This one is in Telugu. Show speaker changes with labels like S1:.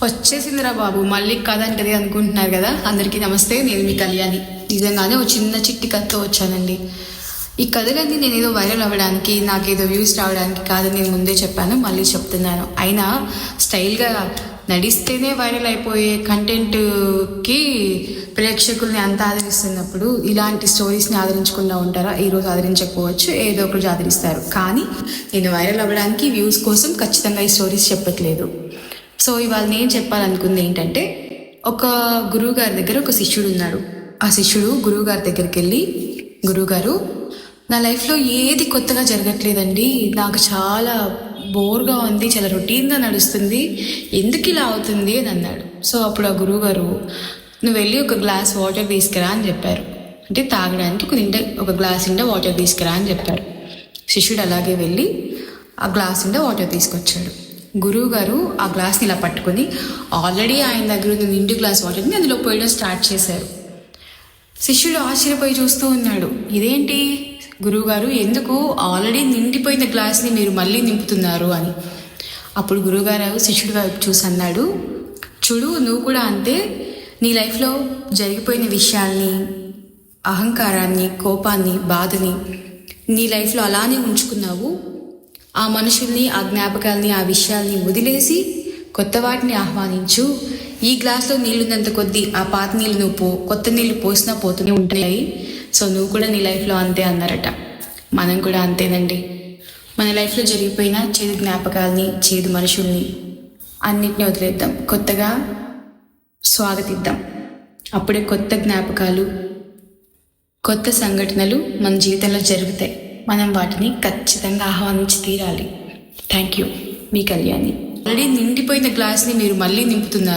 S1: వచ్చేసిందిరా బాబు, మళ్ళీ కథ అంటది అనుకుంటున్నారు కదా. అందరికీ నమస్తే, నేను మీ కళ్యాణి. నిజంగానే ఒక చిన్న చిట్టి కథతో వచ్చానండి. ఈ కథలన్నీ నేను ఏదో వైరల్ అవ్వడానికి, నాకేదో వ్యూస్ రావడానికి కాదని నేను ముందే చెప్పాను, మళ్ళీ చెప్తున్నాను. అయినా స్టైల్గా నడిస్తేనే వైరల్ అయిపోయే కంటెంట్కి ప్రేక్షకుల్ని అంత ఆదరిస్తున్నప్పుడు ఇలాంటి స్టోరీస్ని ఆదరించకుండా ఉంటారా? ఈరోజు ఆదరించకపోవచ్చు, ఏదో ఒకటి ఆదరిస్తారు. కానీ నేను వైరల్ అవ్వడానికి, వ్యూస్ కోసం ఖచ్చితంగా ఈ స్టోరీస్ చెప్పట్లేదు. సో ఇవాళ నేను చెప్పాలనుకుంది ఏంటంటే, ఒక గురువు గారి దగ్గర ఒక శిష్యుడు ఉన్నాడు. ఆ శిష్యుడు గురువు గారి దగ్గరికి వెళ్ళి, గురువుగారు, నా లైఫ్లో ఏది కొత్తగా జరగట్లేదండి, నాకు చాలా బోర్గా ఉంది, చాలా రొటీన్గా నడుస్తుంది, ఎందుకు ఇలా అవుతుంది అని అన్నాడు. సో అప్పుడు ఆ గురువు గారు, నువ్వు వెళ్ళి ఒక గ్లాస్ వాటర్ తీసుకురా అని చెప్పారు. అంటే తాగడానికి ఒక గ్లాస్ నిండా వాటర్ తీసుకురా అని చెప్పారు. శిష్యుడు అలాగే వెళ్ళి ఆ గ్లాస్ నిండా వాటర్ తీసుకొచ్చాడు. గురువు గారు ఆ గ్లాస్ని ఇలా పట్టుకొని, ఆల్రెడీ ఆయన దగ్గర ఉన్న నిండు గ్లాస్ వాటర్ని అందులో పోయడం స్టార్ట్ చేశారు. శిష్యుడు ఆశ్చర్యపోయి చూస్తూ ఉన్నాడు. ఇదేంటి గురువుగారు, ఎందుకు ఆల్రెడీ నిండిపోయిన గ్లాస్ని మీరు మళ్ళీ నింపుతున్నారు అని. అప్పుడు గురువుగారు శిష్యుడి వైపు చూసి అన్నాడు, చూడు, నువ్వు కూడా అంతే, నీ లైఫ్లో జరిగిపోయిన విషయాల్ని, అహంకారాన్ని, కోపాన్ని, బాధని నీ లైఫ్లో అలానే ఉంచుకున్నావు. ఆ మనుషుల్ని, ఆ జ్ఞాపకాల్ని, ఆ విషయాల్ని వదిలేసి కొత్త వాటిని ఆహ్వానించు. ఈ గ్లాస్లో నీళ్ళున్నంత కొద్దీ ఆ పాత నీళ్ళు నువ్వు కొత్త నీళ్ళు పోసినా పోతూనే ఉంటాయి. సో నువ్వు కూడా నీ లైఫ్లో అంతే అన్నారట. మనం కూడా అంతేనండి. మన లైఫ్లో జరిగిపోయిన చేదు జ్ఞాపకాల్ని, చేదు మనుషుల్ని అన్నిటిని వదిలేద్దాం, కొత్తగా స్వాగతిద్దాం. అప్పుడే కొత్త జ్ఞాపకాలు, కొత్త సంఘటనలు మన జీవితంలో జరుగుతాయి. మనం వాటిని ఖచ్చితంగా ఆహ్వానించి తీరాలి. Thank you, me Kalyani. Already నిండిపోయిన గ్లాస్ని మీరు మళ్ళీ నింపుతున్నారు.